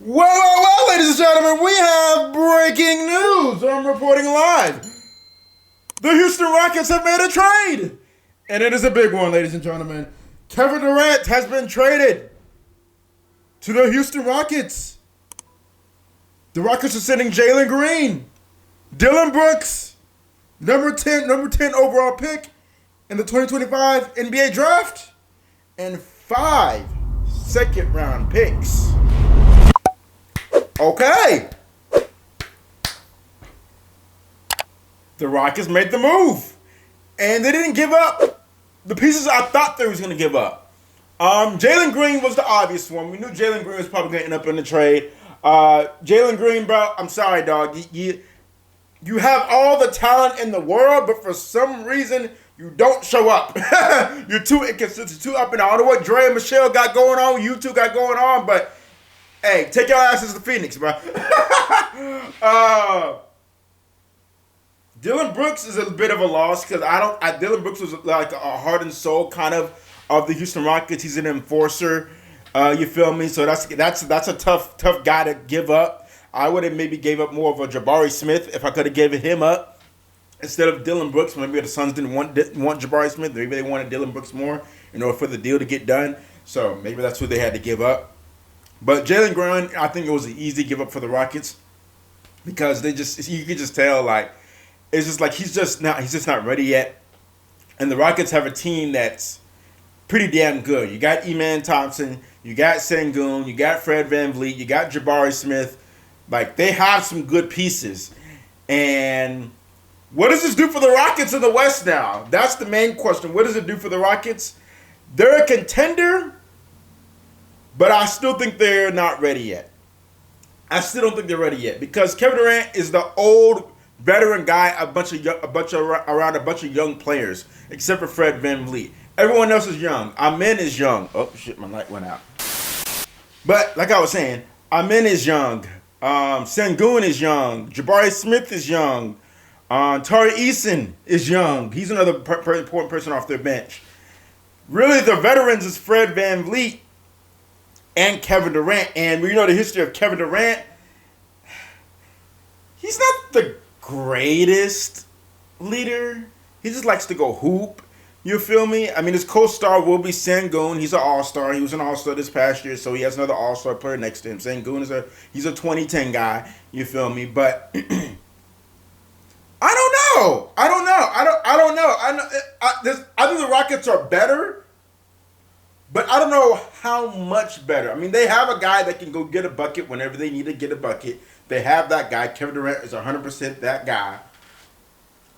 Well, ladies and gentlemen, we have breaking news. I'm reporting live. The Houston Rockets have made a trade. And it is a big one, ladies and gentlemen. Kevin Durant has been traded to the Houston Rockets. The Rockets are sending Jalen Green, Dylan Brooks, number 10 overall pick in the 2025 NBA draft, and 5 second-round picks. Okay. The Rockets made the move. And they didn't give up the pieces I thought they was going to give up. Jalen Green was the obvious one. We knew Jalen Green was probably going to end up in the trade. Jalen Green, bro, I'm sorry, dog. You have all the talent in the world, but for some reason, you don't show up. You're too inconsistent, too up and down. I don't know what Dre and Michelle got going on, you two got going on, but hey, take your asses to Phoenix, bro. Dylan Brooks is a bit of a loss because Dylan Brooks was like a heart and soul kind of the Houston Rockets. He's an enforcer. You feel me? So that's a tough guy to give up. I would have maybe gave up more of a Jabari Smith if I could have given him up instead of Dylan Brooks. Maybe the Suns didn't want Jabari Smith. Maybe they wanted Dylan Brooks more in order for the deal to get done. So maybe that's who they had to give up. But Jalen Green, I think it was an easy give up for the Rockets because you could just tell like it's just like he's just not ready yet. And the Rockets have a team that's pretty damn good. You got Eman Thompson, you got Sengun, you got Fred VanVleet, you got Jabari Smith. Like they have some good pieces. And what does this do for the Rockets in the West now? That's the main question. What does it do for the Rockets? They're a contender. But I still think they're not ready yet. I still don't think they're ready yet because Kevin Durant is the old veteran guy, around a bunch of young players, except for Fred VanVleet. Everyone else is young. Amen is young. Oh shit, my light went out. But like I was saying, Amen is young. Sengun is young. Jabari Smith is young. Tari Eason is young. He's another important person off their bench. Really, the veterans is Fred VanVleet and Kevin Durant. And we know the history of Kevin Durant. He's not the greatest leader. He just likes to go hoop. You feel me? I mean, his co-star will be Sengun. He's an all-star. He was an all-star this past year, so he has another all-star player next to him. Sengun he's a 2010 guy. You feel me? But I don't know. I don't know. I think the Rockets are better. But I don't know how much better. I mean, they have a guy that can go get a bucket whenever they need to get a bucket. They have that guy. Kevin Durant is 100% that guy.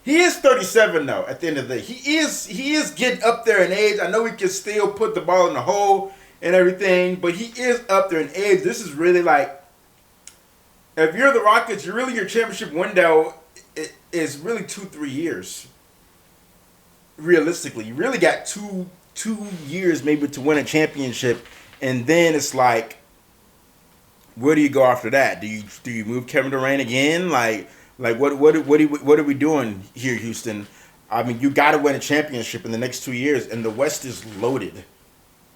He is 37, though, at the end of the day. He is getting up there in age. I know he can still put the ball in the hole and everything, but he is up there in age. This is really like, if you're the Rockets, your championship window is really 2-3 years. Realistically, you really got two years maybe to win a championship, and then it's like, where do you go after that? Do you move Kevin Durant again? Like what are we doing here, Houston? I mean, you got to win a championship in the next 2 years, and the West is loaded.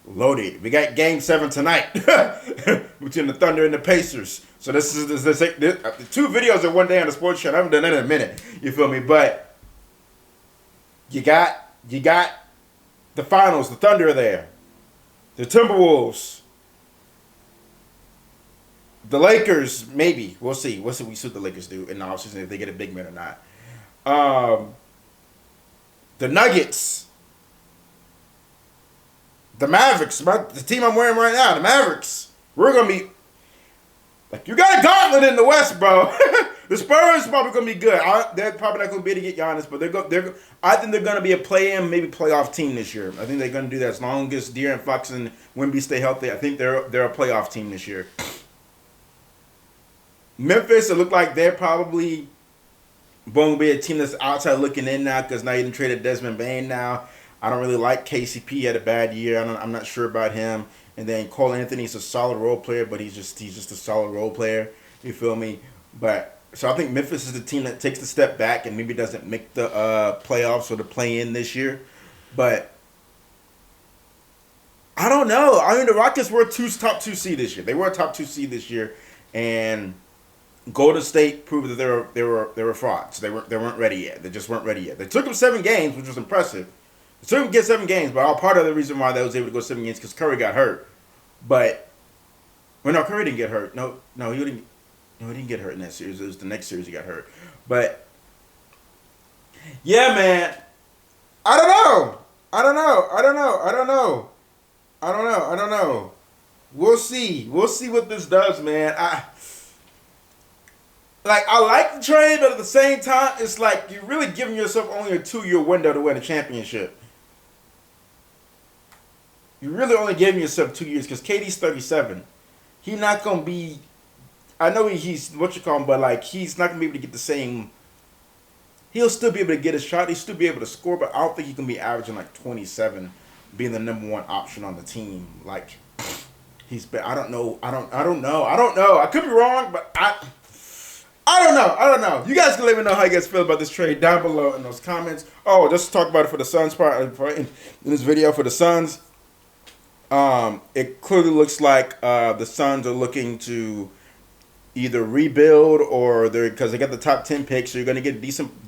We got Game 7 tonight between the Thunder and the Pacers. So this is the 2 videos in one day on the sports show. I haven't done that in a minute. You feel me? But you got the finals, the Thunder are there. The Timberwolves. The Lakers, maybe. We'll see. We'll see what the Lakers do in the offseason, if they get a big man or not. The Nuggets. The Mavericks. The team I'm wearing right now, the Mavericks. We're going to be... Like, you got a gauntlet in the West, bro. The Spurs probably going to be good. They're probably not going to be able to get Giannis, but I think they're going to be a play-in, maybe playoff team this year. I think they're going to do that as long as De'Aaron Fox and Wemby stay healthy. I think they're a playoff team this year. Memphis, it looked like they're probably going to be a team that's outside looking in now because now you done traded Desmond Bane now. I don't really like KCP. He had a bad year. I'm not sure about him. And then Cole Anthony's a solid role player, but he's just a solid role player. You feel me? But so I think Memphis is the team that takes the step back and maybe doesn't make the playoffs or the play-in this year. But I don't know. I mean, the Rockets were top two seed this year. They were a top two seed this year, and Golden State proved that they were frauds. They weren't ready yet. They just weren't ready yet. They took them 7 games, which was impressive. They took them to get 7 games, but all part of the reason why they was able to go 7 games because Curry got hurt. But no, Curry didn't get hurt. No, he didn't. No, he didn't get hurt in that series. It was the next series he got hurt. But yeah, man, I don't know. We'll see what this does, man. I like the trade, but at the same time, it's like you're really giving yourself only a 2-year window to win a championship. You're really only giving yourself 2 years because KD's 37. He's not gonna be. I know he's what you call him, but like he's not gonna be able to get the same. He'll still be able to get a shot. He'll still be able to score, but I don't think he can be averaging like 27, being the number 1 option on the team. Like he's been. I don't know. I could be wrong, but I don't know. You guys can let me know how you guys feel about this trade down below in those comments. Oh, just to talk about it for the Suns part in this video for the Suns. It clearly looks like the Suns are looking to either rebuild or because they got the top 10 picks, so you're going to get decent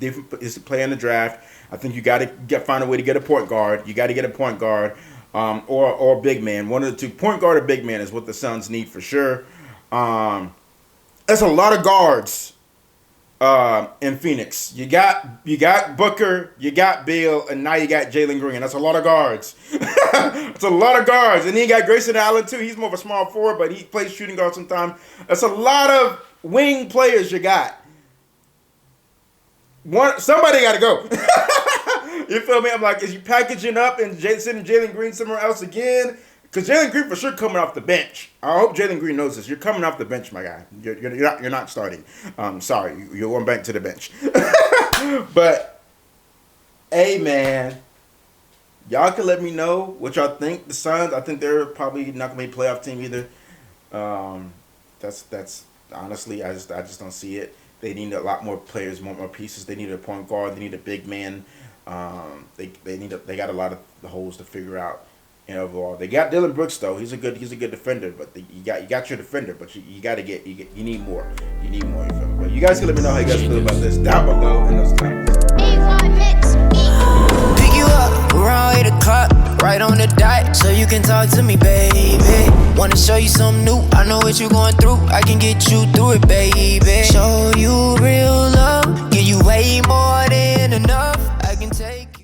play in the draft. I think you got to find a way to get a point guard. You got to get a point guard or a big man. One of the two, point guard or big man, is what the Suns need for sure. That's a lot of guards in Phoenix. You got Booker, you got Beal, and now you got Jalen Green. That's a lot of guards. That's a lot of guards. And then you got Grayson Allen too. He's more of a small forward, but he plays shooting guard sometimes. That's a lot of wing players you got. Somebody got to go. You feel me? I'm like, is you packaging up and sending Jalen Green somewhere else again? Because Jalen Green for sure coming off the bench. I hope Jalen Green knows this. You're coming off the bench, my guy. You're not starting. Sorry, you're going back to the bench. But, hey, man, y'all can let me know what y'all think. The Suns, I think they're probably not going to be a playoff team either. That's honestly, I just don't see it. They need a lot more players, more pieces. They need a point guard. They need a big man. They got a lot of the holes to figure out. And overall, they got Dylan Brooks though. He's a good defender, but you got your defender, but you need more. You need more. You feel me? But you guys can let me know how you guys feel about this down below in those comments. Pick you up around 8 o'clock, right on the dot, so you can talk to me, baby. Wanna show you something new? I know what you're going through. I can get you through it, baby. Show you real love, give you way more than enough.